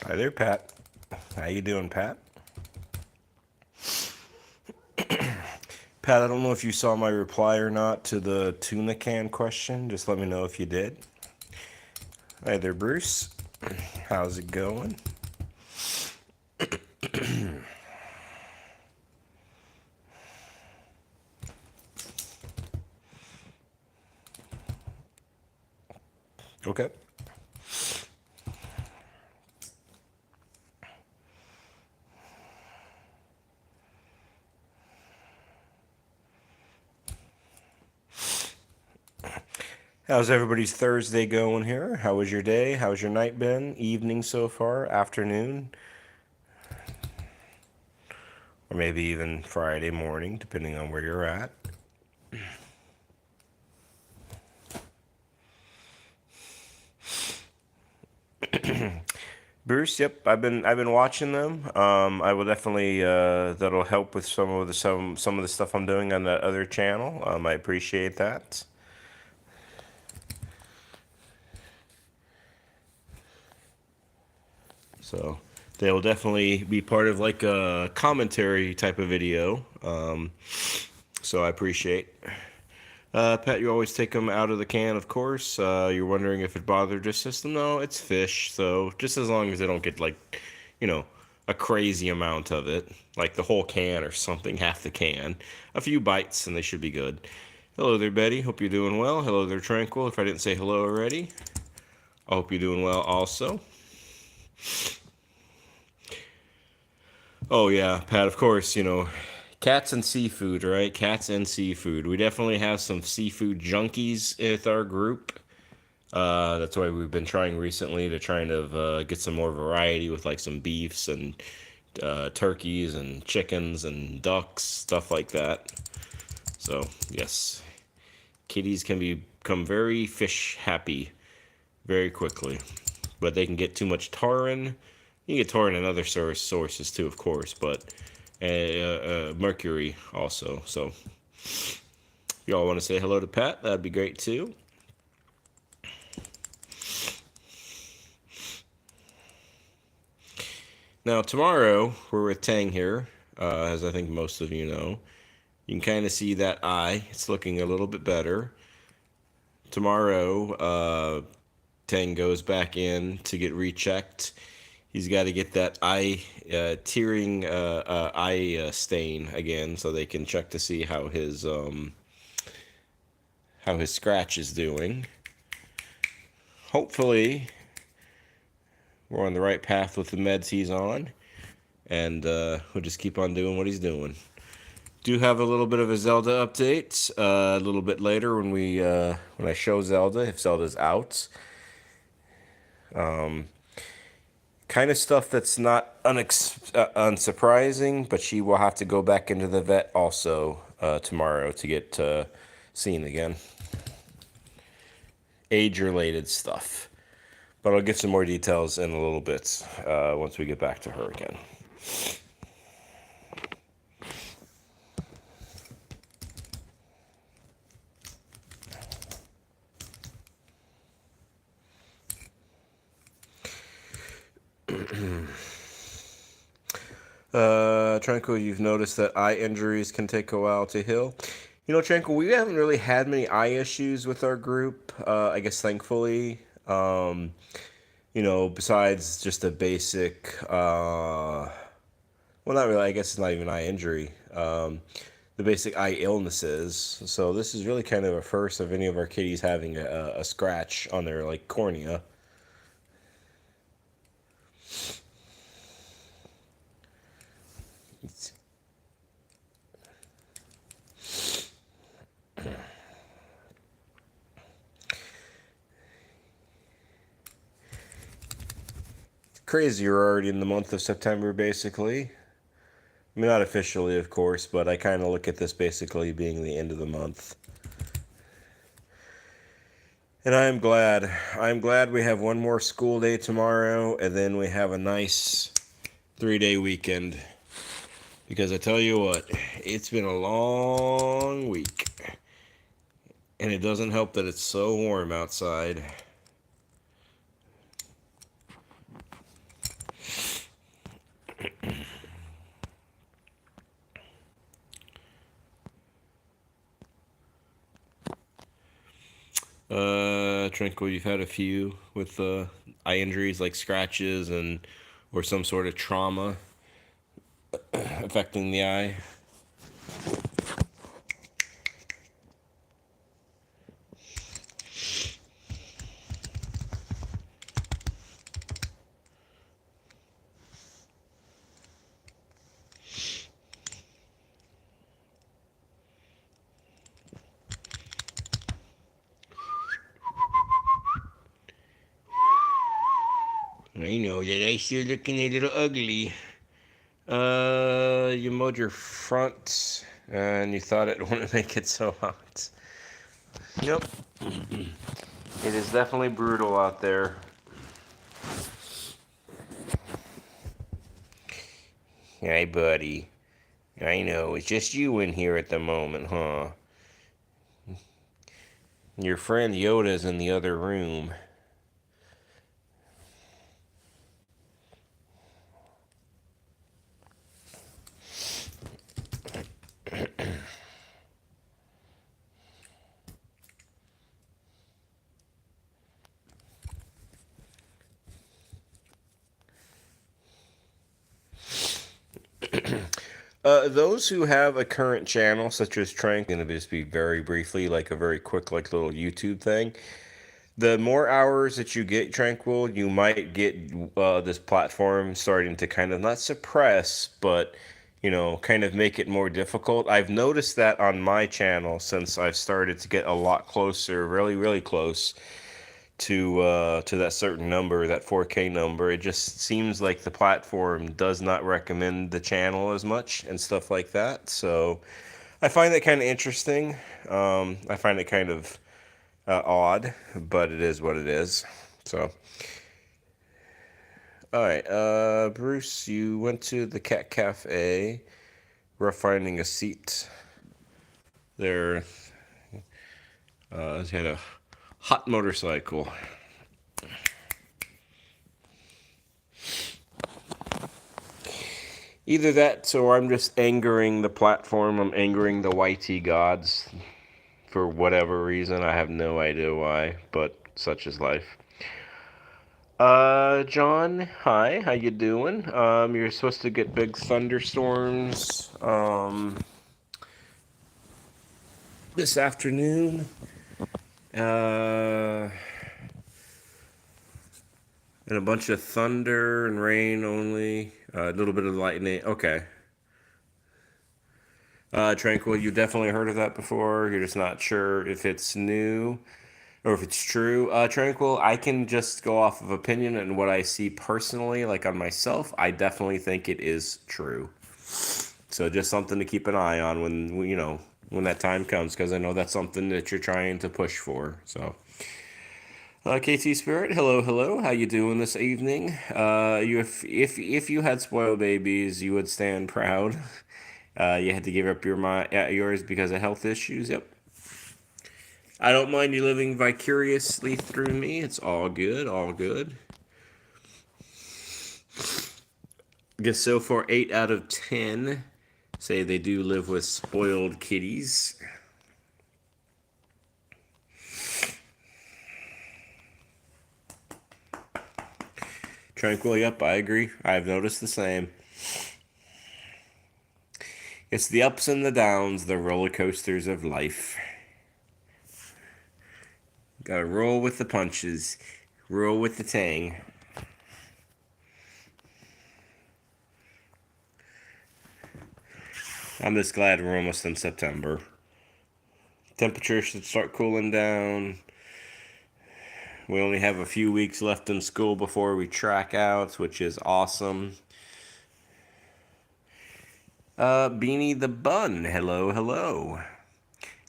Hi there, Pat. How you doing, Pat? Pat, I don't know if you saw my reply or not to the tuna can question. Just let me know if you did. Hi there, Bruce. How's it going? Okay. How's everybody's Thursday going here? How was your day? How's your night been? Evening so far? Afternoon? Or maybe even Friday morning, depending on where you're at. Bruce, yep, I've been watching them. I will definitely that'll help with some of the stuff I'm doing on that other channel. I appreciate that. So they will definitely be part of like a commentary type of video. So I appreciate. Pat, you always take them out of the can, of course. You're wondering if it bothered your system. No, it's fish. So just as long as they don't get like, you know, a crazy amount of it, like the whole can or something, half the can, a few bites, and they should be good. Hello there, Betty. Hope you're doing well. Hello there, Tranquil. If I didn't say hello already, I hope you're doing well also. Oh yeah, Pat, of course, cats and seafood, right? Cats and seafood. We definitely have some seafood junkies with our group. That's why we've been trying recently to try and get some more variety with like some beefs and turkeys and chickens and ducks, stuff like that. So, yes, kitties can become very fish happy very quickly, but they can get too much taurine. You can get taurine in other sources too, of course, but mercury also. So, if y'all want to say hello to Pat, that'd be great too. Now, tomorrow, we're with Tang here, as I think most of you know. You can kind of see that eye. It's looking a little bit better. Tomorrow, Tang goes back in to get rechecked. He's got to get that eye tearing eye stain again, so they can check to see how his scratch is doing. Hopefully, we're on the right path with the meds he's on, and we'll just keep on doing what he's doing. Do have a little bit of a Zelda update a little bit later when I show Zelda, if Zelda's out. Kind of stuff that's not unsurprising, but she will have to go back into the vet also tomorrow to get seen again. Age-related stuff. But I'll get some more details in a little bit once we get back to her again. Tranquil, you've noticed that eye injuries can take a while to heal. Tranquil, we haven't really had many eye issues with our group, I guess thankfully. Besides just a basic, well, not really, I guess it's not even eye injury. The basic eye illnesses. So this is really kind of a first of any of our kitties having a scratch on their, like, cornea. It's crazy. You're already in the month of September, basically. I mean, not officially, of course, but I kind of look at this basically being the end of the month. And I am glad. I'm glad we have one more school day tomorrow, and then we have a nice 3-day weekend. Because I tell you what, it's been a long week. And it doesn't help that it's so warm outside. Tranquil, you've had a few with eye injuries like scratches and or some sort of trauma affecting the eye. I know that I still looking a little ugly. You mowed your front and you thought it wouldn't make it so hot. Yep. It is definitely brutal out there. Hey, buddy. I know, it's just you in here at the moment, huh? Your friend Yoda's in the other room. Those who have a current channel, such as Trank, going to just be very briefly, like a very quick, like little YouTube thing. The more hours that you get Tranquil, you might get this platform starting to kind of not suppress, but kind of make it more difficult. I've noticed that on my channel since I've started to get a lot closer, really, really close to that certain number, that 4K number. It just seems like the platform does not recommend the channel as much and stuff like that. So I find that kind of interesting. I find it kind of odd, but it is what it is. So, all right, Bruce, you went to the Cat Cafe. We're finding a seat there. He had a hot motorcycle. Either that, or I'm just angering the platform. I'm angering the YT gods for whatever reason. I have no idea why, but such is life. John, hi, how you doing? You're supposed to get big thunderstorms, this afternoon. And a bunch of thunder and rain only. A little bit of lightning. Okay. Tranquil, you definitely heard of that before. You're just not sure if it's new or if it's true. Tranquil, I can just go off of opinion and what I see personally, like on myself. I definitely think it is true. So just something to keep an eye on when that time comes, because I know that's something that you're trying to push for. So. KT Spirit, hello, hello. How you doing this evening? If you had spoiled babies, you would stand proud. You had to give up yours because of health issues. Yep. I don't mind you living vicariously through me. It's all good, all good. Guess so far, 8 out of 10 say they do live with spoiled kitties. Tranquil, yep, I agree. I've noticed the same. It's the ups and the downs, the roller coasters of life. Gotta roll with the punches, roll with the tang. I'm just glad we're almost in September. Temperatures should start cooling down. We only have a few weeks left in school before we track out, which is awesome. Beanie the Bun, hello, hello.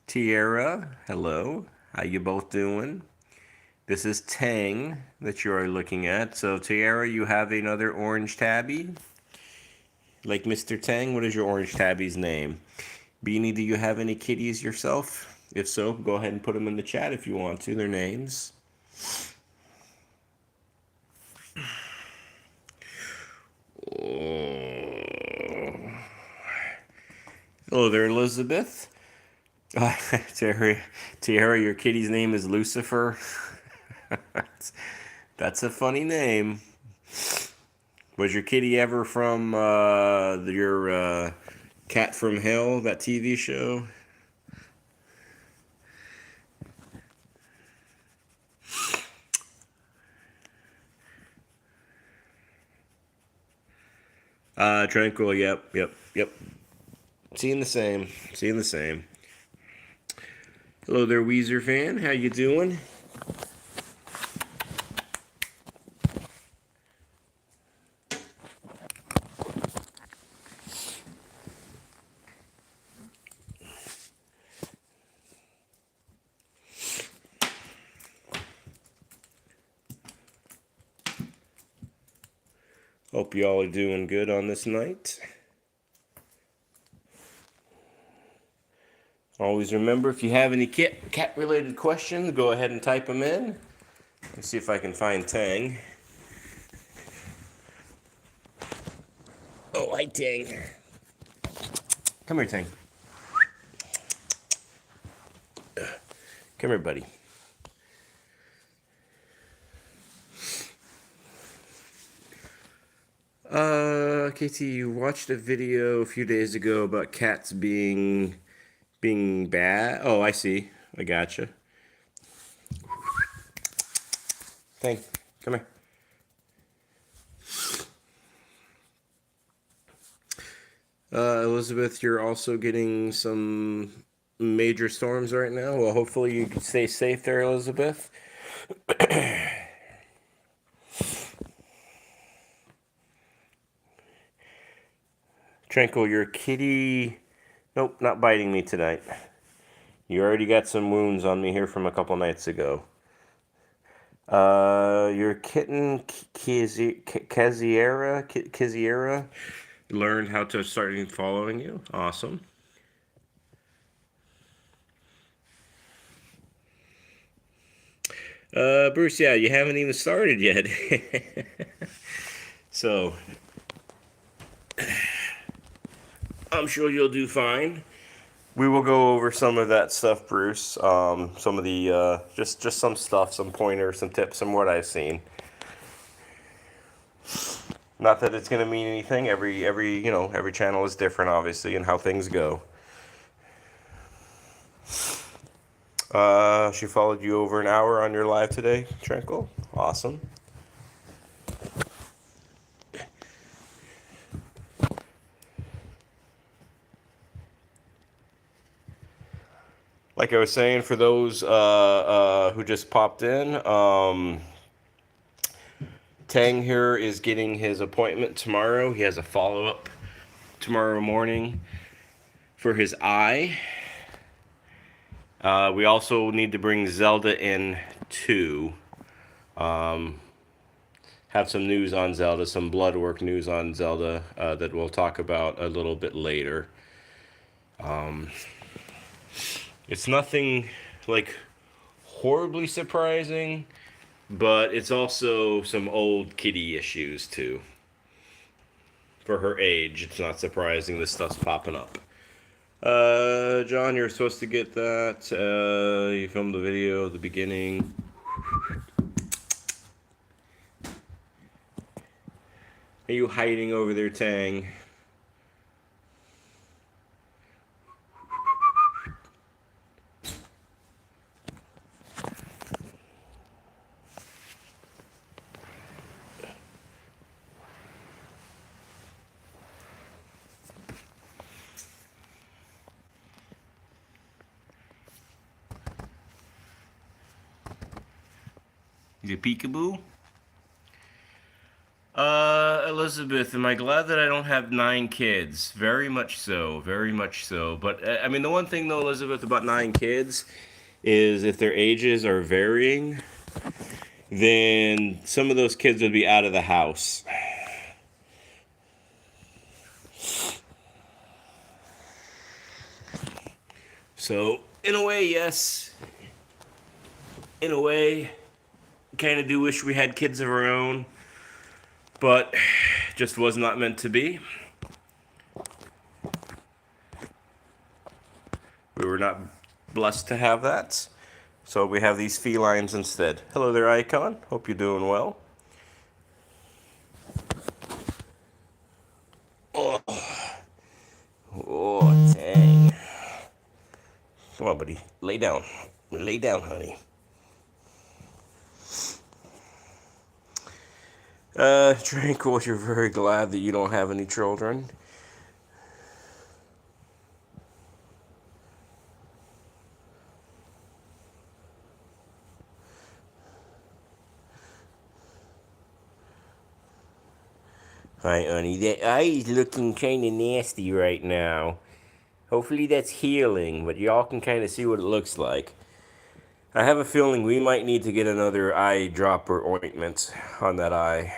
Tierra, hello. How you both doing? This is Tang that you are looking at. So, Tierra, you have another orange tabby? Like Mr. Tang, what is your orange tabby's name? Beanie, do you have any kitties yourself? If so, go ahead and put them in the chat if you want to, their names. Oh. Hello there, Elizabeth. Terry, Tiara, your kitty's name is Lucifer. That's a funny name. Was your kitty ever from your Cat from Hell, that TV show? Tranquil, yep. Seeing the same, seeing the same. Hello there, Weezer fan. How you doing? Hope y'all are doing good on this night. Always remember, if you have any cat-related questions, go ahead and type them in. Let's see if I can find Tang. Oh, hi, Tang. Come here, Tang. Come here, buddy. KT, you watched a video a few days ago about cats being bad. Oh, I see. I gotcha. Tang, come here. Elizabeth, you're also getting some major storms right now. Well, hopefully you can stay safe there, Elizabeth. Tranquil, your kitty... Nope, not biting me tonight. You already got some wounds on me here from a couple nights ago. Your kitten, Kiziera, learned how to start following you. Awesome. Bruce, yeah, you haven't even started yet. So, I'm sure you'll do fine. We will go over some of that stuff, Bruce. Some of the just some stuff, some pointers, some tips, some what I've seen. Not that it's gonna mean anything. Every channel is different, obviously, and how things go. She followed you over an hour on your live today, Tranquil. Awesome. Like I was saying, for those who just popped in, Tang here is getting his appointment tomorrow. He has a follow-up tomorrow morning for his eye. We also need to bring Zelda in too. Have some news on Zelda, some blood work news on Zelda that we'll talk about a little bit later. It's nothing like horribly surprising, but it's also some old kitty issues too. For her age, it's not surprising this stuff's popping up. John, you're supposed to get that. You filmed the video at the beginning. Are you hiding over there, Tang? Is it peekaboo? Elizabeth, am I glad that I don't have 9 kids? Very much so, very much so. But, I mean, the one thing, though, Elizabeth, about 9 kids is if their ages are varying, then some of those kids would be out of the house. So, in a way, yes. In a way, kind of do wish we had kids of our own, but just was not meant to be. We were not blessed to have that. So we have these felines instead. Hello there, Icon. Hope you're doing well. Oh, oh, dang. Come on, buddy. Lay down. Lay down, honey. Tranquil, you're very glad that you don't have any children. Hi, honey. That eye is looking kind of nasty right now. Hopefully that's healing, but y'all can kind of see what it looks like. I have a feeling we might need to get another eye dropper ointment on that eye.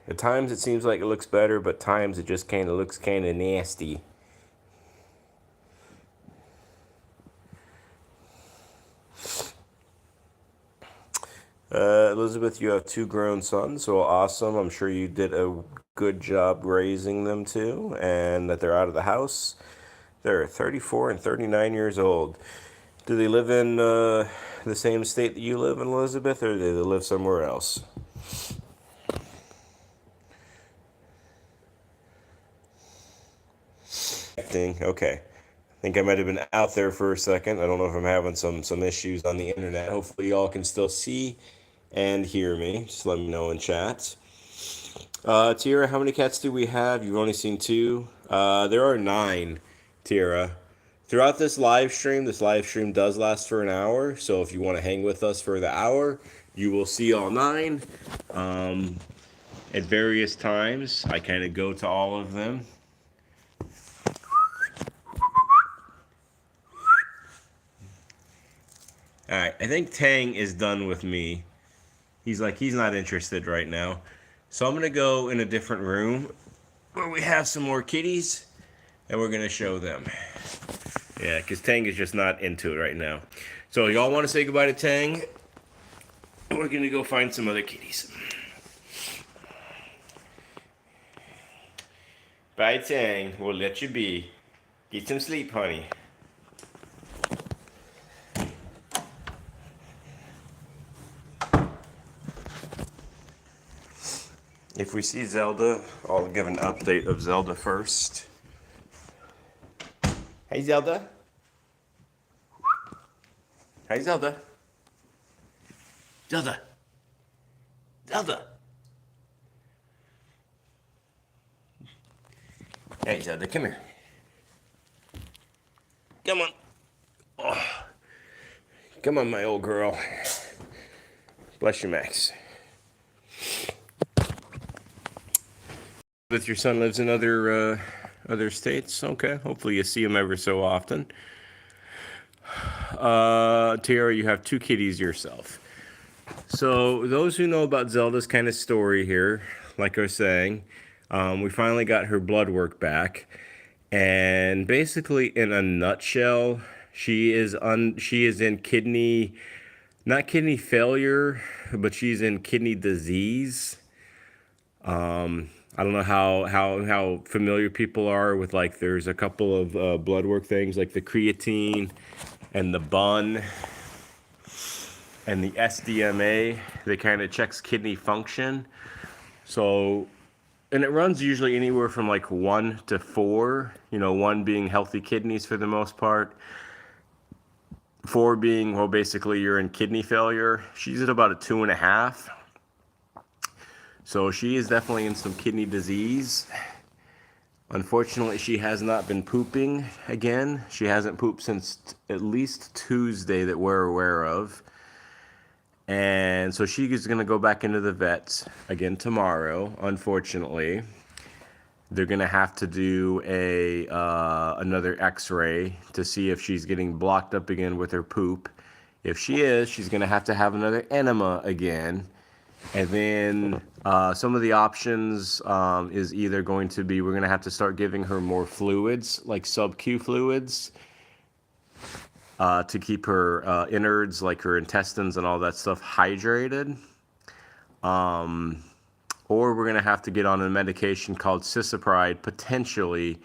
At times it seems like it looks better, but times it just kind of looks kind of nasty. Elizabeth, you have 2 grown sons, so awesome. I'm sure you did a good job raising them too, and that they're out of the house. They're 34 and 39 years old. Do they live in the same state that you live in, Elizabeth, or do they live somewhere else? Okay. I think I might have been out there for a second. I don't know if I'm having some issues on the internet. Hopefully y'all can still see and hear me. Just let me know in chat. Tira, how many cats do we have? You've only seen 2. There are 9, Tira. Throughout this live stream does last for an hour. So if you want to hang with us for the hour, you will see all 9 at various times. I kind of go to all of them. All right, I think Tang is done with me. He's not interested right now. So I'm going to go in a different room where we have some more kitties, and we're going to show them. Yeah, because Tang is just not into it right now. So y'all want to say goodbye to Tang? We're going to go find some other kitties. Bye, Tang. We'll let you be. Get some sleep, honey. If we see Zelda, I'll give an update of Zelda first. Hey, Zelda. Hey, Zelda. Zelda. Zelda. Hey, Zelda, come here. Come on. Oh. Come on, my old girl. Bless you, Max. With your son lives in other states, okay. Hopefully you see him ever so often. Tara, you have 2 kitties yourself. So those who know about Zelda's kind of story here, like I was saying, we finally got her blood work back, and basically in a nutshell, she is in kidney, not kidney failure, but she's in kidney disease. I don't know how familiar people are with, like, there's a couple of blood work things like the creatine and the BUN and the SDMA. They kind of checks kidney function. So, and it runs usually anywhere from like 1 to 4, 1 being healthy kidneys for the most part. 4 being, well, basically you're in kidney failure. She's at about a 2.5. So she is definitely in some kidney disease. Unfortunately, she has not been pooping again. She hasn't pooped since at least Tuesday that we're aware of. And so she is going to go back into the vets again tomorrow, unfortunately. They're going to have to do another x-ray to see if she's getting blocked up again with her poop. If she is, she's going to have another enema again. And then some of the options is either going to be, we're going to have to start giving her more fluids, like sub-Q fluids, to keep her innards, like her intestines and all that stuff, hydrated. Or we're going to have to get on a medication called cisapride, potentially,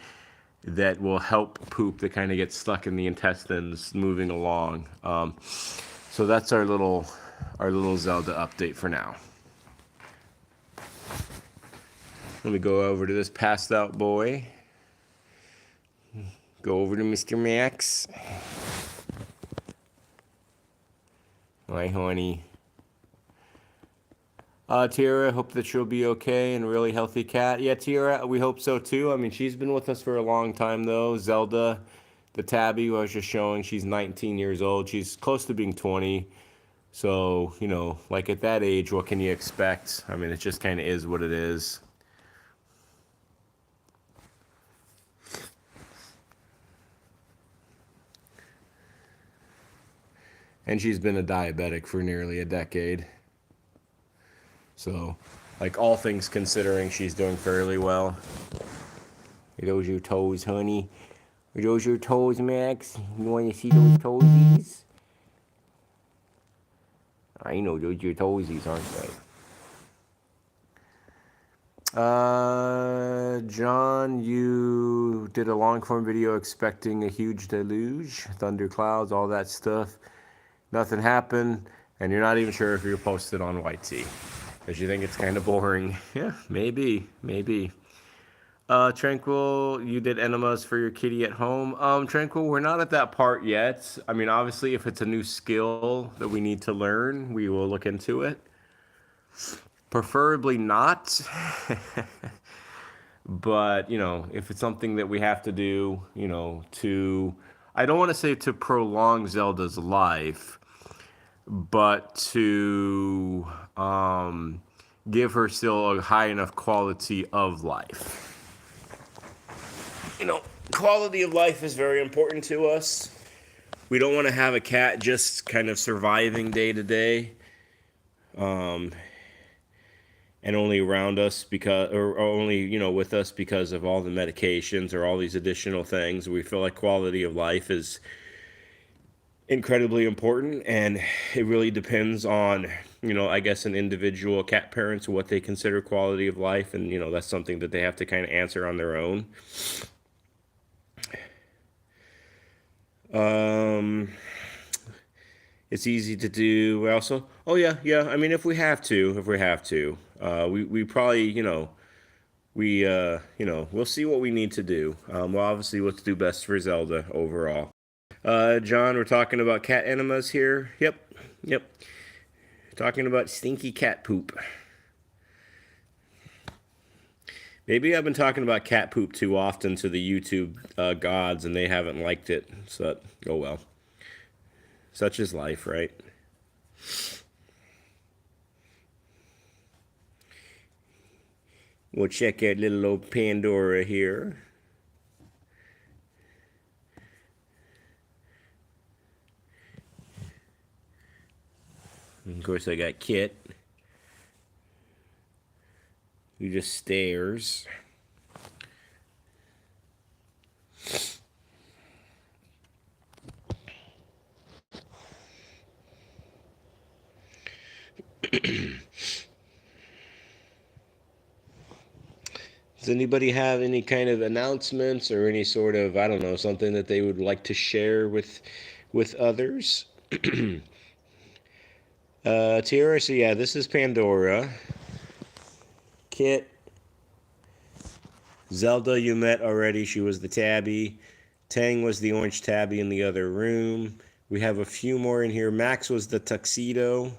that will help poop that kind of gets stuck in the intestines moving along. So that's our little Zelda update for now. Let me go over to this passed out boy. Go over to Mr. Max. Hi, honey. Tiara, hope that she'll be okay and a really healthy cat. Yeah, Tiara, we hope so too. I mean, she's been with us for a long time though. Zelda, the tabby, who I was just showing, she's 19 years old. She's close to being 20. So, you know, like at that age, what can you expect? I mean, it just kind of is what it is. And she's been a diabetic for nearly a decade. So, like all things considering, she's doing fairly well. Are those your toes, honey? Are those your toes, Max? You want to see those toesies? I know those are your toesies, aren't they? John, you did a long form video expecting a huge deluge, thunderclouds, all that stuff. Nothing happened, and you're not even sure if you're posted on White Sea. Because you think it's kind of boring. Yeah, maybe. Tranquil, you did enemas for your kitty at home. Tranquil, we're not at that part yet. I mean, obviously, if it's a new skill that we need to learn, we will look into it. Preferably not. But, you know, if it's something that we have to do, you know, I don't want to say to prolong Zelda's life, but to give her still a high enough quality of life. You know, quality of life is very important to us. We don't want to have a cat just kind of surviving day to day, and only around us or only, you know, with us because of all the medications or all these additional things. We feel like quality of life is incredibly important, and it really depends on, you know, I guess an individual cat parents what they consider quality of life, and you know that's something that they have to kind of answer on their own. It's easy to do. Also, oh yeah. I mean, if we have to, we probably, you know, we'll see what we need to do. Well, obviously, let's do best for Zelda overall. John, we're talking about cat enemas here. Yep. Talking about stinky cat poop. Maybe I've been talking about cat poop too often to the YouTube gods, and they haven't liked it. So, oh well. Such is life, right? We'll check out little old Pandora here. And of course, I got Kit, who just stares. Does anybody have any kind of announcements or any sort of, I don't know, something that they would like to share with others? Tiara, so yeah, this is Pandora. Kit. Zelda, you met already. She was the tabby. Tang was the orange tabby in the other room. We have a few more in here. Max was the tuxedo.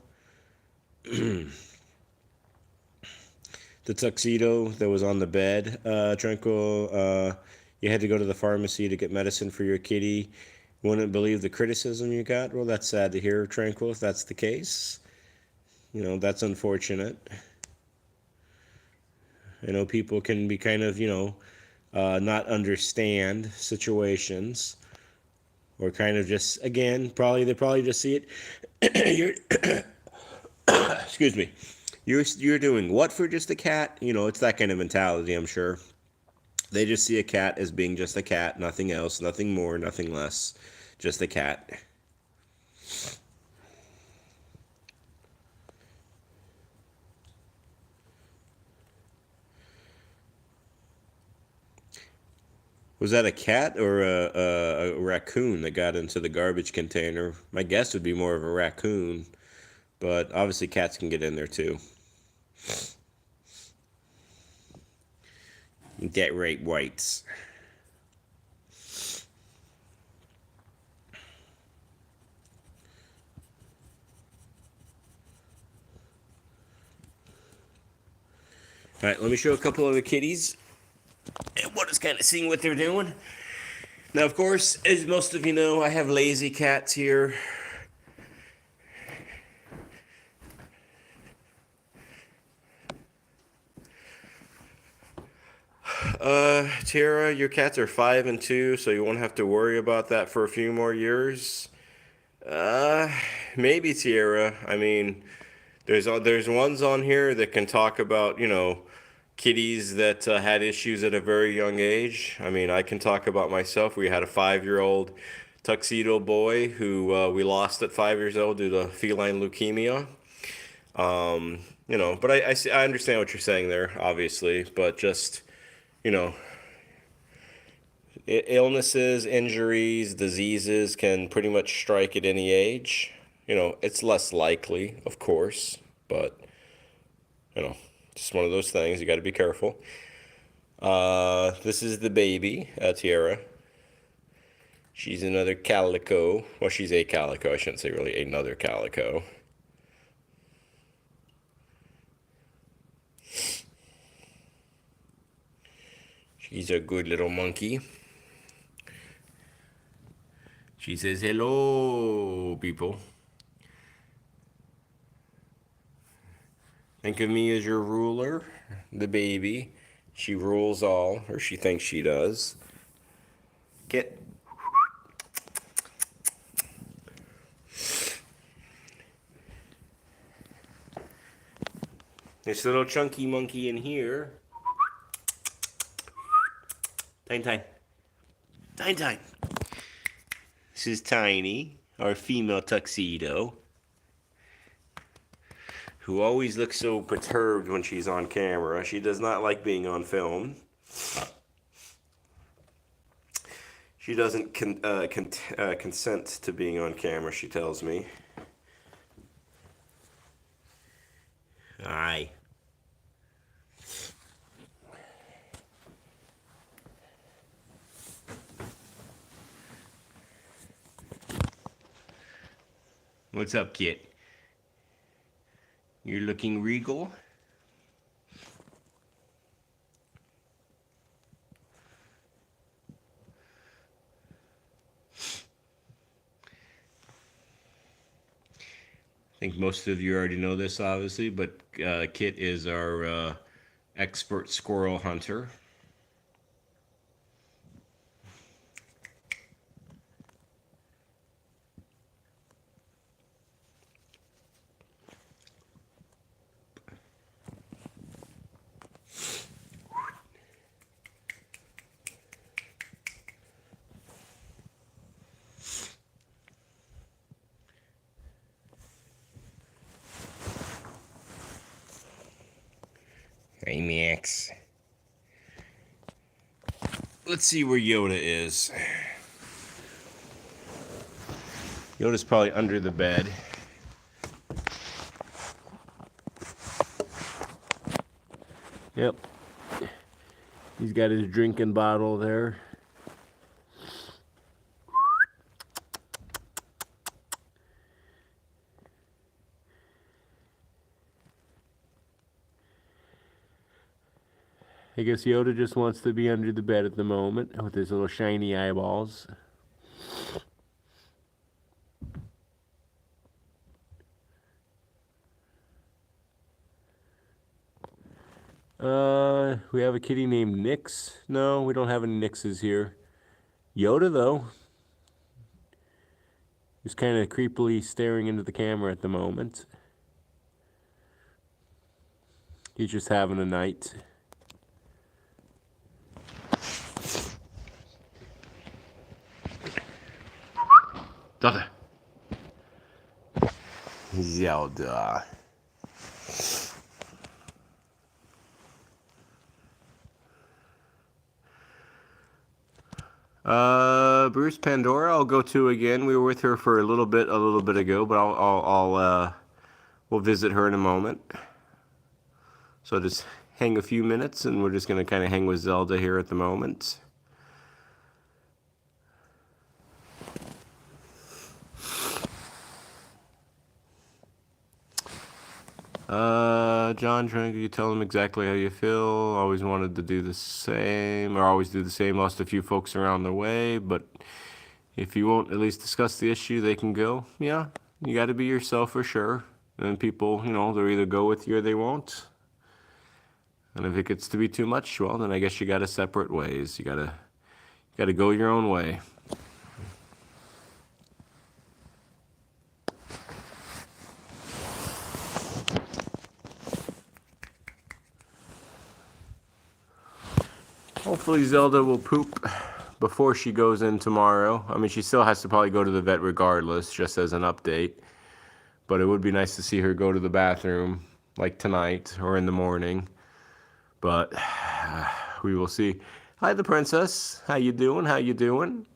The tuxedo that was on the bed. Tranquil, you had to go to the pharmacy to get medicine for your kitty. Wouldn't believe the criticism you got. Well, that's sad to hear, Tranquil, if that's the case. You know, that's unfortunate. I know people can be kind of, you know, not understand situations, or kind of just, again, they probably just see it. Excuse me. You're doing what for just a cat? You know, it's that kind of mentality, I'm sure. They just see a cat as being just a cat, nothing else, nothing more, nothing less, just a cat. Was that a cat or a raccoon that got into the garbage container? My guess would be more of a raccoon, but obviously cats can get in there too. Get right, whites. All right, let me show a couple of the kitties. And we'll just kind of seeing what they're doing. Now, of course, as most of you know, I have lazy cats here. Tara, your cats are 5 and 2, so you won't have to worry about that for a few more years. Maybe Tierra. I mean, there's ones on here that can talk about, kitties that had issues at a very young age. I mean, I can talk about myself. We had a 5-year-old tuxedo boy who we lost at 5 years old due to feline leukemia. But I understand what you're saying there, obviously, but just, you know, illnesses, injuries, diseases can pretty much strike at any age. It's less likely, of course, but, just one of those things. You got to be careful. This is the baby, Tiara. She's another calico. Well, she's a calico. I shouldn't say really another calico. She's a good little monkey. She says, hello, people. Think of me as your ruler, the baby. She rules all, or she thinks she does. Get. This little chunky monkey in here. Tiny. This is Tiny, our female tuxedo, who always looks so perturbed when she's on camera. She does not like being on film. She doesn't consent to being on camera, she tells me. Aye. What's up, Kit? You're looking regal? I think most of you already know this, obviously, but Kit is our expert squirrel hunter. Hey, Max. Let's see where Yoda is. Yoda's probably under the bed. Yep. He's got his drinking bottle there. I guess Yoda just wants to be under the bed at the moment with his little shiny eyeballs. We have a kitty named Nix. No, we don't have any Nixes here. Yoda, though, he's kind of creepily staring into the camera at the moment. He's just having a night. Zelda. Zelda. Bruce Pandora, I'll go to again. We were with her for a little bit ago, but we'll visit her in a moment. So just hang a few minutes, and we're just gonna kind of hang with Zelda here at the moment. John, trying to tell them exactly how you feel. Always wanted to do the same, or always do the same. Lost a few folks around the way, but if you won't at least discuss the issue, they can go. Yeah, you got to be yourself for sure. And people, they'll either go with you or they won't. And if it gets to be too much, well, then I guess you got to separate ways. You gotta go your own way. Hopefully Zelda will poop before she goes in tomorrow. I mean, she still has to probably go to the vet regardless, just as an update. But it would be nice to see her go to the bathroom, like tonight or in the morning. But we will see. Hi, the princess. How you doing? How you doing?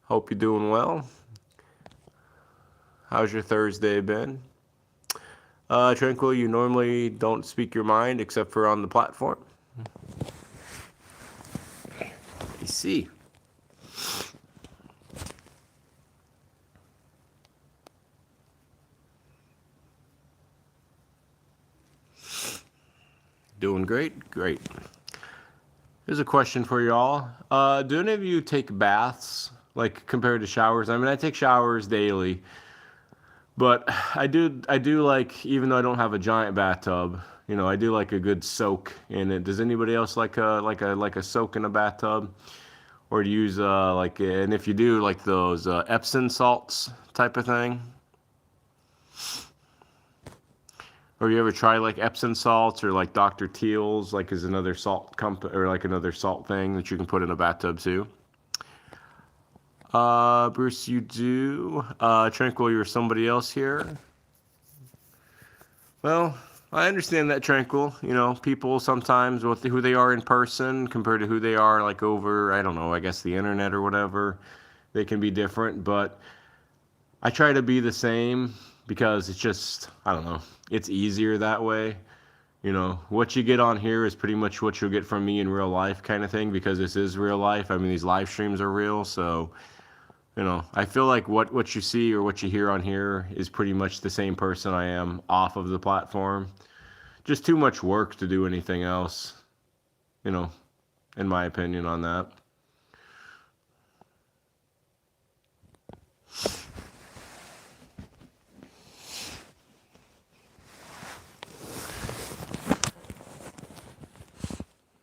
Hope you're doing well. How's your Thursday been? Tranquil, you normally don't speak your mind except for on the platform. I see. Doing great? Great. Here's a question for y'all. Do any of you take baths, like compared to showers? I mean, I take showers daily, but I do like, even though I don't have a giant bathtub, I do like a good soak in it. Does anybody else like a soak in a bathtub? Or to use and if you do, like those Epsom salts type of thing? Or you ever try like Epsom salts or like Dr. Teal's, like is another salt company or like another salt thing that you can put in a bathtub too? Bruce, you do. Tranquil, you're somebody else here. Well, I understand that, Tranquil. People sometimes with who they are in person compared to who they are like over, I don't know, I guess the internet or whatever, they can be different. But I try to be the same because it's just, I don't know, it's easier that way. What you get on here is pretty much what you'll get from me in real life kind of thing, because this is real life. I mean, these live streams are real. So, I feel like what you see or what you hear on here is pretty much the same person I am off of the platform. Just too much work to do anything else, you know, in my opinion on that.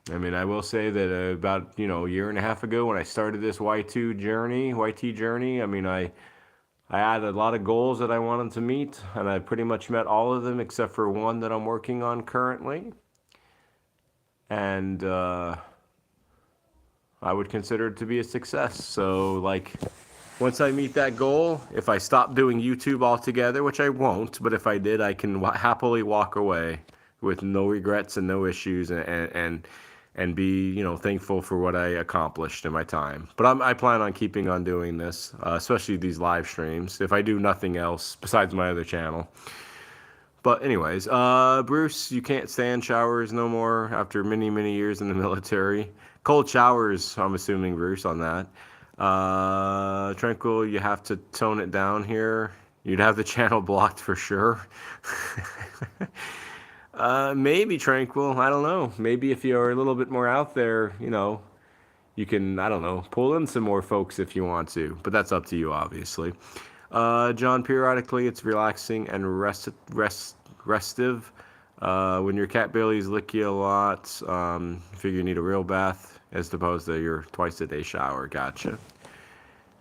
I mean, I will say that about, a year and a half ago when I started this YT journey, I mean, I had a lot of goals that I wanted to meet, and I pretty much met all of them except for one that I'm working on currently. And I would consider it to be a success. So, like, once I meet that goal, if I stop doing YouTube altogether, which I won't, but if I did, I can happily walk away with no regrets and no issues, and be thankful for what I accomplished in my time. But I plan on keeping on doing this, especially these live streams, if I do nothing else besides my other channel. But anyways, Bruce, you can't stand showers no more after many, many years in the military. Cold showers, I'm assuming, Bruce, on that. Tranquil, you have to tone it down here. You'd have the channel blocked for sure. Maybe Tranquil, I don't know. Maybe if you're a little bit more out there, you can, I don't know, pull in some more folks if you want to. But that's up to you, obviously. John, periodically it's relaxing and restive. When your cat bellies lick you a lot, figure you need a real bath as opposed to your twice a day shower. Gotcha.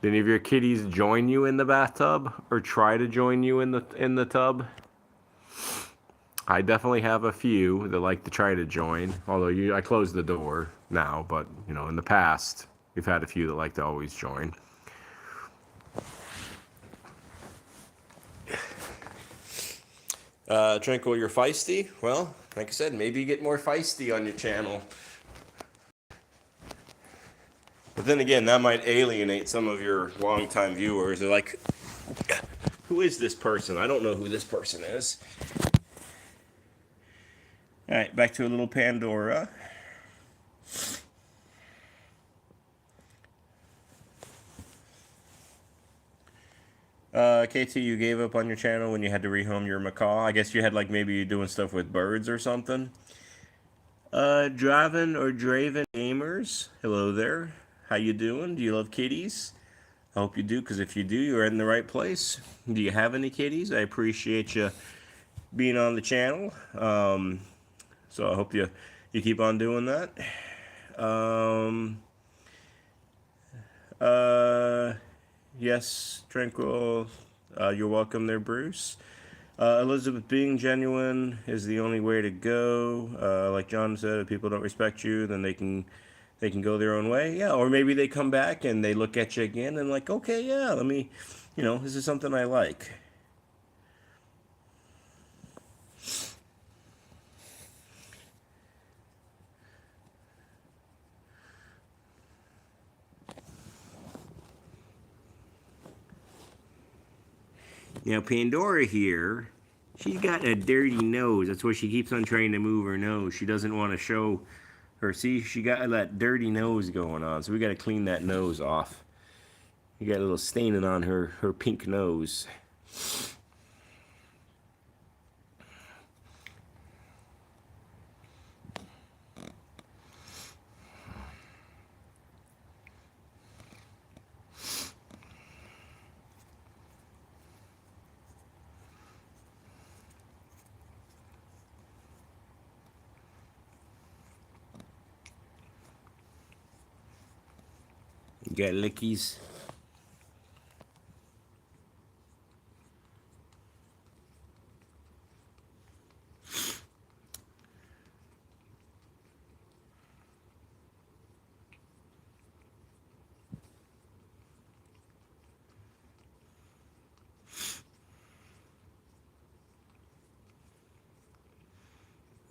Did any of your kitties join you in the bathtub or try to join you in the tub? I definitely have a few that like to try to join, although I closed the door now, but in the past we've had a few that like to always join. Tranquil, you're feisty? Well, like I said, maybe you get more feisty on your channel. But then again, that might alienate some of your longtime viewers. They're like, who is this person? I don't know who this person is. All right, back to a little Pandora. KT, you gave up on your channel when you had to rehome your macaw. I guess you had like maybe you doing stuff with birds or something. Draven or Draven Gamers, hello there. How you doing? Do you love kitties? I hope you do, because if you do, you're in the right place. Do you have any kitties? I appreciate you being on the channel. So I hope you keep on doing that. Yes, Tranquil. You're welcome there, Bruce. Elizabeth, being genuine is the only way to go. Like John said, if people don't respect you, then they can go their own way. Yeah, or maybe they come back and they look at you again and like, okay, yeah, let me, this is something I like. Now, Pandora here, she's got a dirty nose. That's why she keeps on trying to move her nose. She doesn't want to show her. See, she got that dirty nose going on. So we got to clean that nose off. You got a little staining on her pink nose. You got lickies.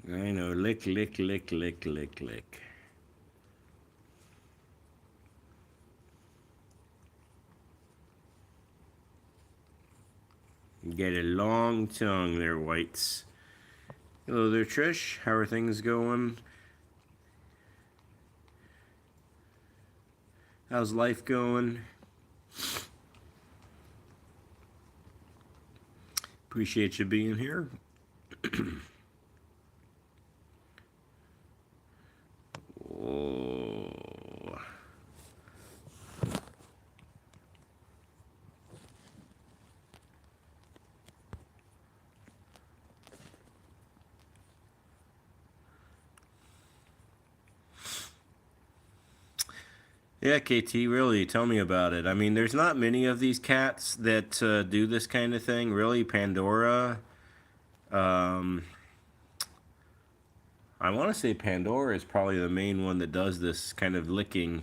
I know, lick, lick, lick, lick, lick, lick. You get a long tongue there, Whites. Hello there, Trish. How are things going? How's life going? Appreciate you being here. Oh. Yeah, KT, really, tell me about it. I mean, there's not many of these cats that do this kind of thing. Really, Pandora. I want to say Pandora is probably the main one that does this kind of licking.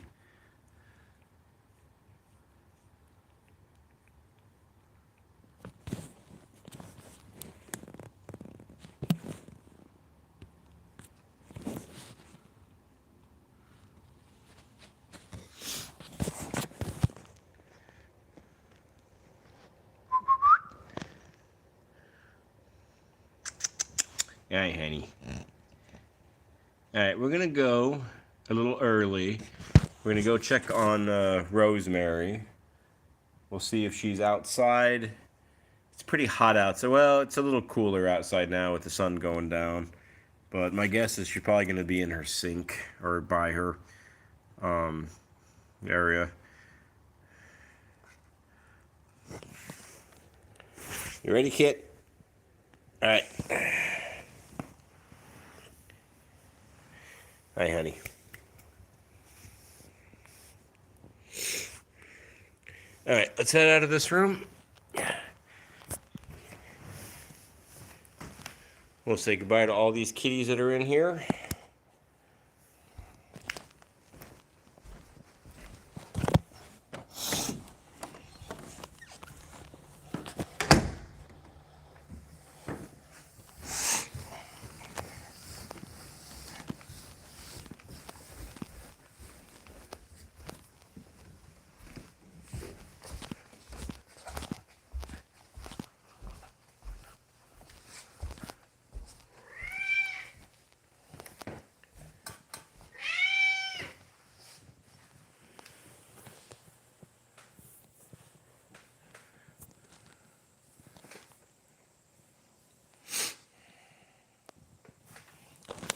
All right, honey. All right, we're going to go a little early. We're going to go check on Rosemary. We'll see if she's outside. It's pretty hot outside. Well, it's a little cooler outside now with the sun going down. But my guess is she's probably going to be in her sink or by her area. You ready, Kit? All right. Hi, honey. All right, let's head out of this room. We'll say goodbye to all these kitties that are in here.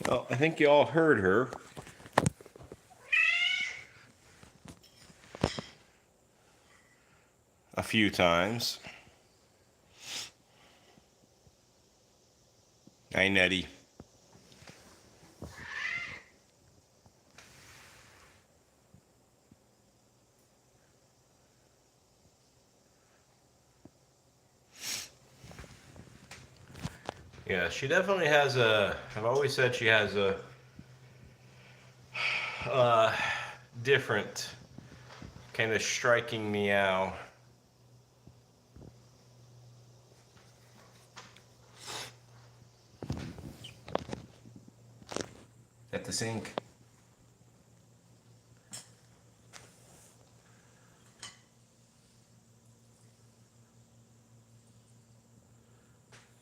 Well, I think you all heard her. A few times. Hi, Nettie. Yeah, she definitely has a. I've always said she has a uh, different kind of striking meow. At the sink.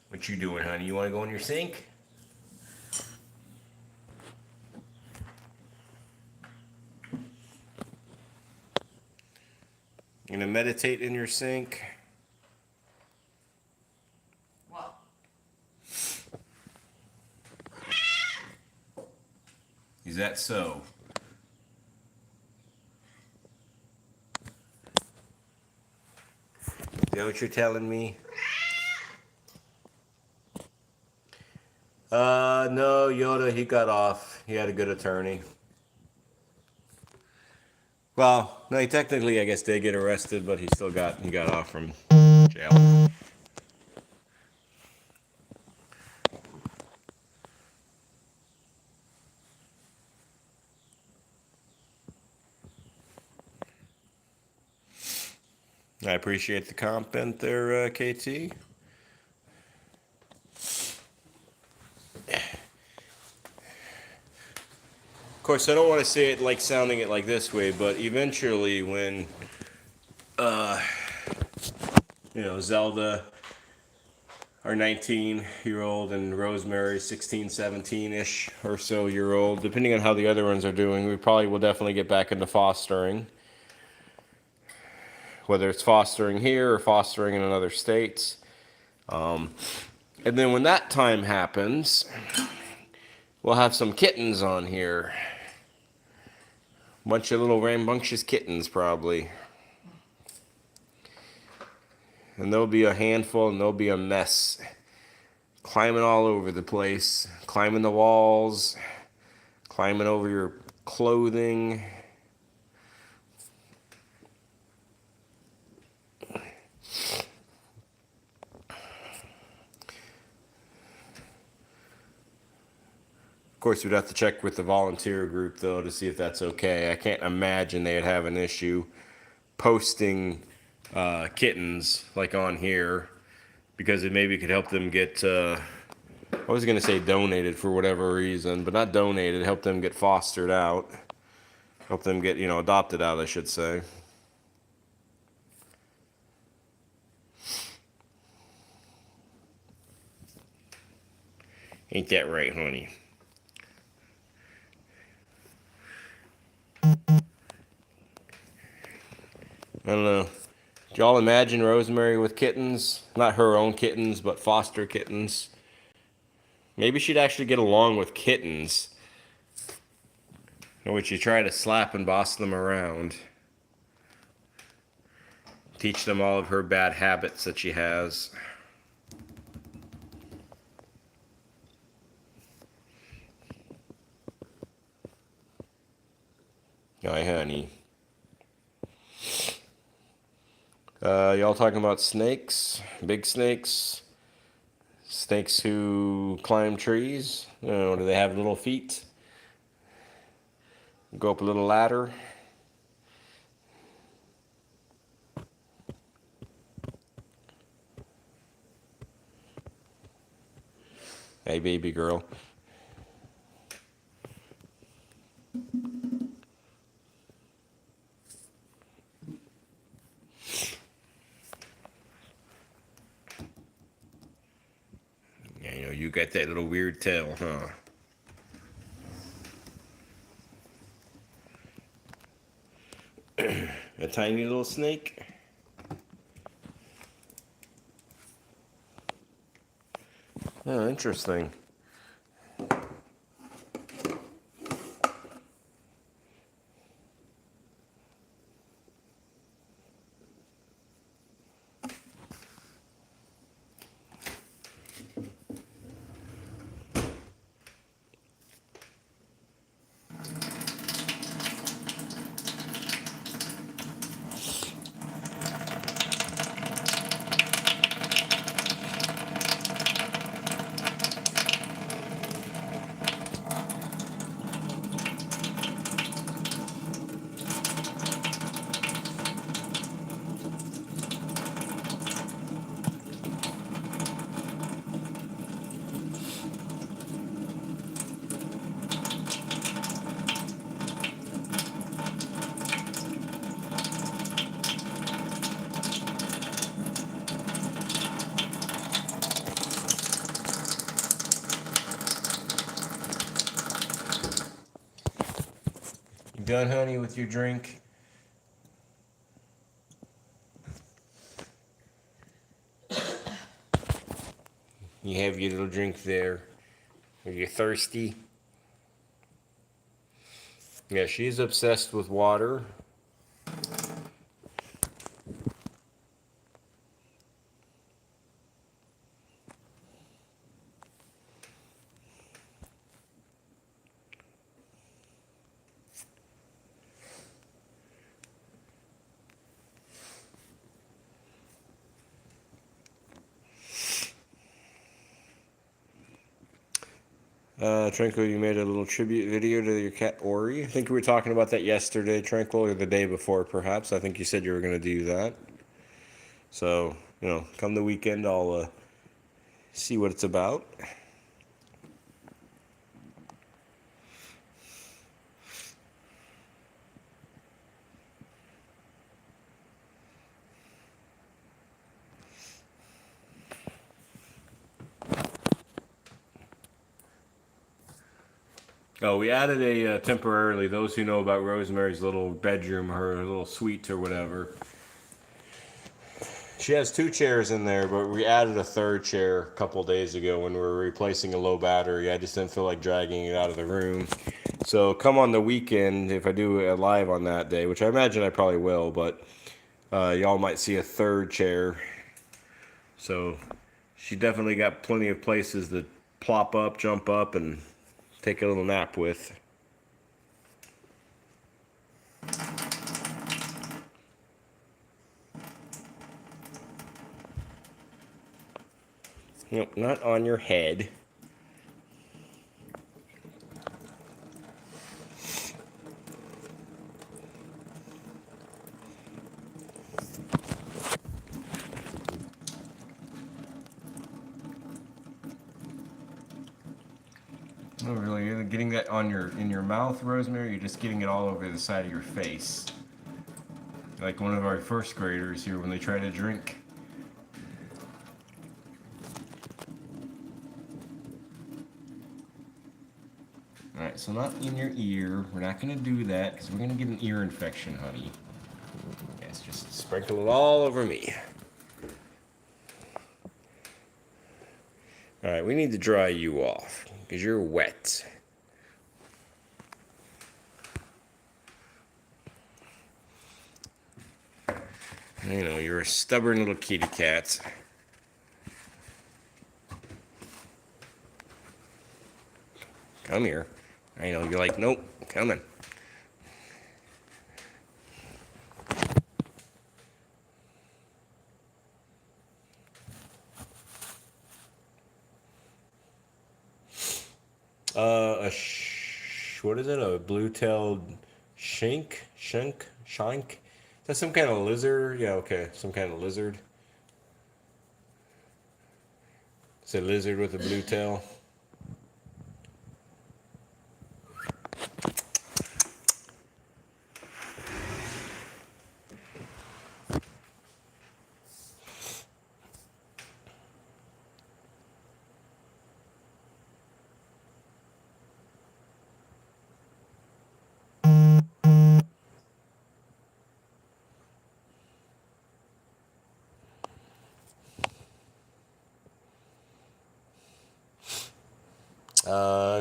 What you doing, honey? You want to go in your sink? You gonna meditate in your sink? What? Is that so? Is that what you're telling me? No, Yoda, he got off. He had a good attorney. Well, no, he technically, I guess, did get arrested, but he got off from jail. I appreciate the comment there, KT. Of course, I don't want to say it like sounding it like this way, but eventually, when Zelda, our 19-year-old, and Rosemary, 16, 17-ish or so year old, depending on how the other ones are doing, we probably will definitely get back into fostering. Whether it's fostering here or fostering in another state. And then when that time happens, we'll have some kittens on here. Bunch of little rambunctious kittens, probably. And there'll be a handful, and there'll be a mess. Climbing all over the place. Climbing the walls. Climbing over your clothing. Of course, we'd have to check with the volunteer group, though, to see if that's okay. I can't imagine they'd have an issue posting kittens like on here, because it maybe could help them get I was going to say donated for whatever reason, but not donated, help them get fostered out, help them get adopted out, I should say. Ain't that right, honey? I don't know. Do y'all imagine Rosemary with kittens? Not her own kittens, but foster kittens. Maybe she'd actually get along with kittens. In which you try to slap and boss them around. Teach them all of her bad habits that she has. Hi, honey. Y'all talking about snakes? Big snakes? Snakes who climb trees? Do they have little feet? Go up a little ladder? Hey, baby girl. Yeah, you got that little weird tail, huh? A tiny little snake? Oh, interesting. done, honey, with your drink? You have your little drink there. Are you thirsty? Yeah, she's obsessed with water. Tranquil, you made a little tribute video to your cat Ori. I think we were talking about that yesterday, Tranquil, or the day before, perhaps. I think you said you were going to do that. So, come the weekend, I'll see what it's about. Oh, we added a temporarily, those who know about Rosemary's little bedroom, her little suite or whatever. She has 2 chairs in there, but we added a 3rd chair a couple days ago when we were replacing a low battery. I just didn't feel like dragging it out of the room. So come on the weekend, if I do a live on that day, which I imagine I probably will, but y'all might see a 3rd chair. So she definitely got plenty of places to plop up, jump up, and take a little nap with. Nope, not on your head. Oh, really? You're getting that on in your mouth, Rosemary? You're just getting it all over the side of your face. Like one of our 1st graders here when they try to drink. Alright, so not in your ear. We're not going to do that because we're going to get an ear infection, honey. Yes, just sprinkle it all over me. Alright, we need to dry you off because you're wet. You're a stubborn little kitty cat. Come here. You're like, nope, coming. What is it? A blue-tailed shank? Is that some kind of lizard? Yeah, okay, some kind of lizard. It's a lizard with a blue tail.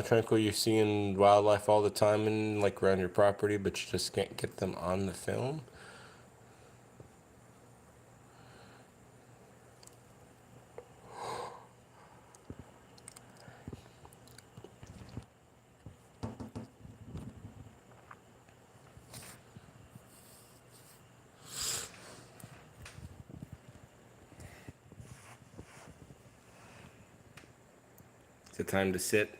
Tranquil, you're seeing wildlife all the time and like around your property, but you just can't get them on the film. It's the time to sit.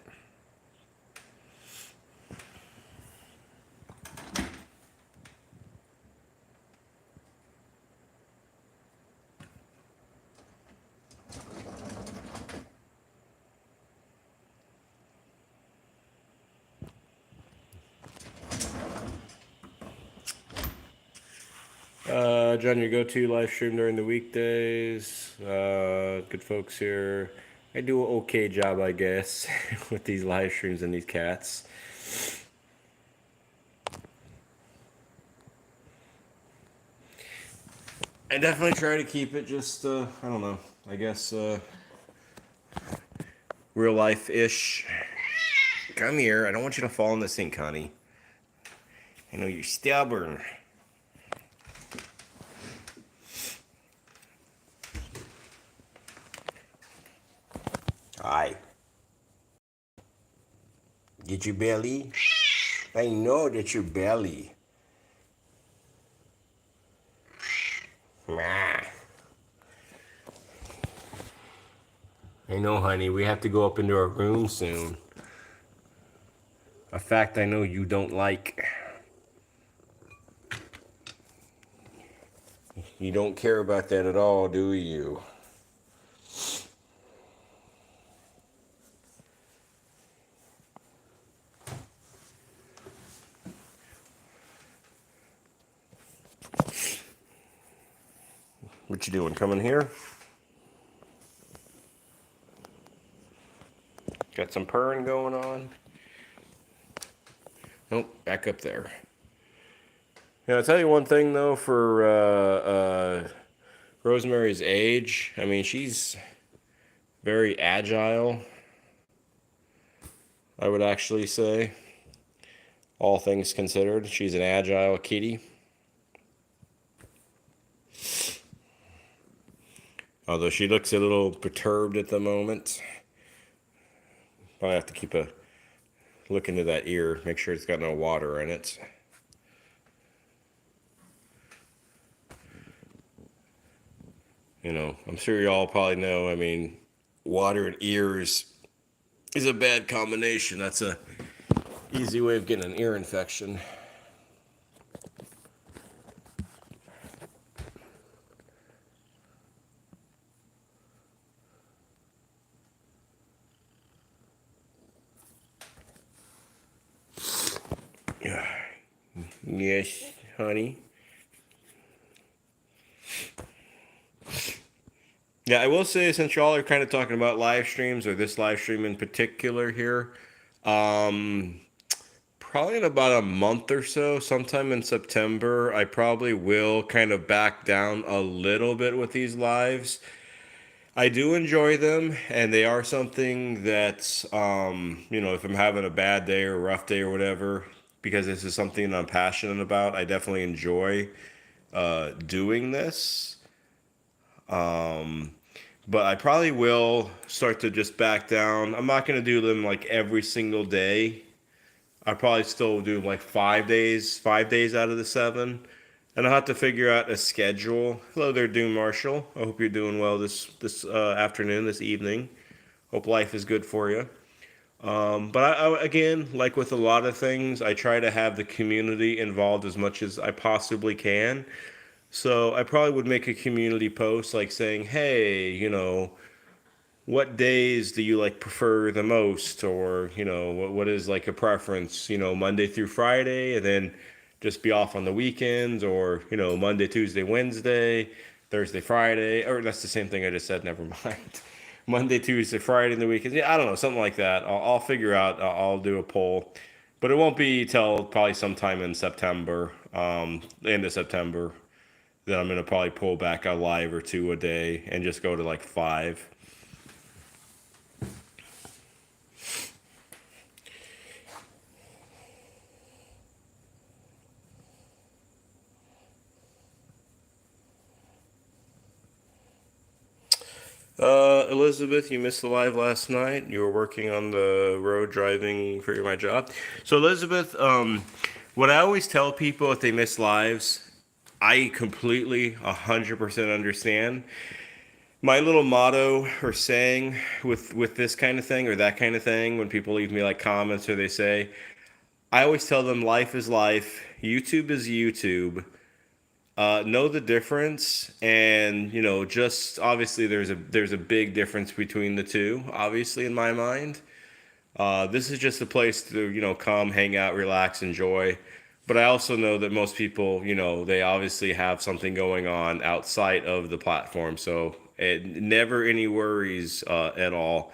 John, your go-to live stream during the weekdays. Good folks here. I do an okay job, I guess, with these live streams and these cats. I definitely try to keep it just, I don't know, I guess, real life ish. Come here. I don't want you to fall in the sink, honey. I know you're stubborn. Hi. Get your belly? I know that's your belly. Nah. I know, honey. We have to go up into our room soon. A fact I know you don't like. You don't care about that at all, do you? What you doing? Coming here? Got some purring going on. Nope, back up there. Yeah, I'll tell you one thing though, for Rosemary's age, I mean, she's very agile, I would actually say. All things considered, she's an agile kitty. Although she looks a little perturbed at the moment. I'll have to keep a look into that ear, make sure it's got no water in it. You know, I'm sure you all probably know, I mean, water and ears is a bad combination. That's a easy way of getting an ear infection. Yes, honey. Yeah, I will say, since y'all are kind of talking about live streams, or this live stream in particular here, um, probably in about a month or so, sometime in September, I probably will kind of back down a little bit with these lives. I do enjoy them, and they are something that, you know, if I'm having a bad day or a rough day or whatever, because this is something that I'm passionate about, I definitely enjoy doing this. But I probably will start to just back down. I'm not going to do them like every single day. I probably still do like 5 days out of the 7. And I'll have to figure out a schedule. Hello there, Doom Marshall. I hope you're doing well this afternoon, this evening. Hope life is good for you. But again, like with a lot of things, I try to have the community involved as much as I possibly can. So I probably would make a community post like saying, "Hey, you know, what days do you like prefer the most?" Or, you know, what is like a preference, you know, Monday through Friday, and then just be off on the weekends, or, you know, Monday, Tuesday, Wednesday, Thursday, Friday, or that's the same thing I just said, never mind. Monday, Tuesday, Friday, and the weekends. Yeah, I don't know, something like that. I'll figure out, I'll do a poll, but it won't be till probably sometime in September, end of September, that I'm going to probably pull back a live or two a day and just go to like 5. Elizabeth, you missed the live last night. You were working on the road driving for my job. So, Elizabeth, what I always tell people if they miss lives, I completely 100% understand. My little motto or saying with this kind of thing or that kind of thing, when people leave me like comments or they say, I always tell them life is life, YouTube is YouTube. Know the difference, and you know, just obviously there's a big difference between the two. Obviously, in my mind, this is just a place to, you know, come, hang out, relax, enjoy. But I also know that most people, you know, they obviously have something going on outside of the platform, so never any worries at all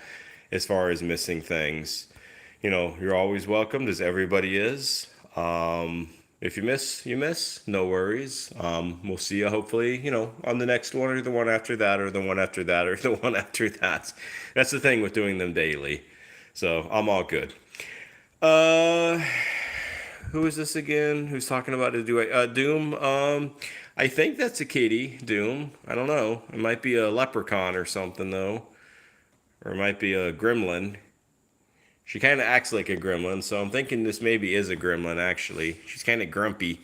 as far as missing things. You know, you're always welcomed, as everybody is. If you miss, you miss. No worries. We'll see you hopefully, on the next one or the one after that or the one after that or the one after that. That's the thing with doing them daily. So I'm all good. Uh, who is this again? Who's talking about it? Doom? I think that's a kitty, Doom. I don't know. It might be a leprechaun or something though, or it might be a gremlin. She kind of acts like a gremlin, so I'm thinking this maybe is a gremlin, actually. She's kind of grumpy.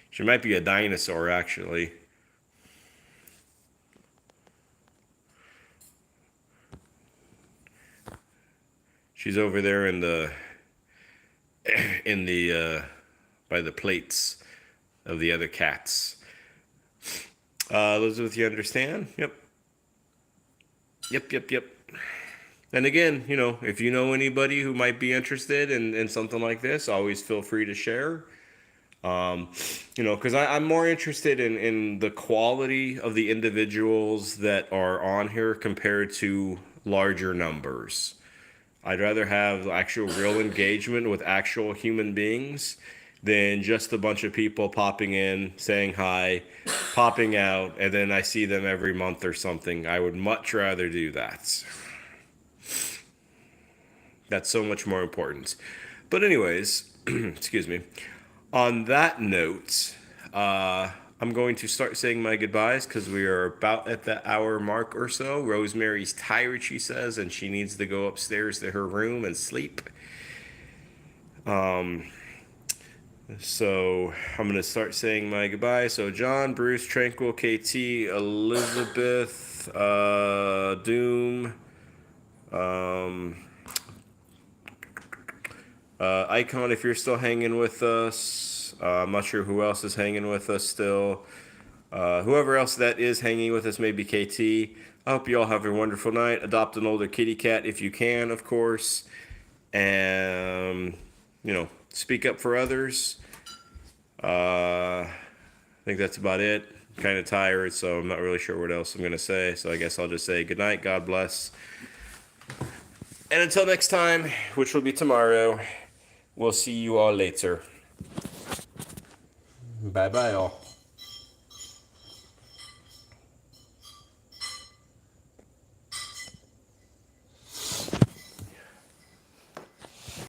She might be a dinosaur, actually. She's over there by the plates of the other cats. Elizabeth, you understand? Yep. Yep. And again, if you know anybody who might be interested in something like this, always feel free to share. Because I'm more interested in the quality of the individuals that are on here compared to larger numbers. I'd rather have actual real engagement with actual human beings than just a bunch of people popping in, saying hi, popping out, and then I see them every month or something. I would much rather do that. That's so much more important. But anyways, excuse me. On that note, I'm going to start saying my goodbyes because we are about at the hour mark or so. Rosemary's tired, she says, and she needs to go upstairs to her room and sleep. So I'm going to start saying my goodbye. So John, Bruce, Tranquil, KT, Elizabeth, Doom, Icon, if you're still hanging with us. I'm not sure who else is hanging with us still. Whoever else that is hanging with us, maybe KT. I hope you all have a wonderful night. Adopt an older kitty cat if you can, of course. And, speak up for others. I think that's about it. I'm kind of tired, so I'm not really sure what else I'm going to say. So I guess I'll just say good night. God bless. And until next time, which will be tomorrow, we'll see you all later. Bye-bye, all.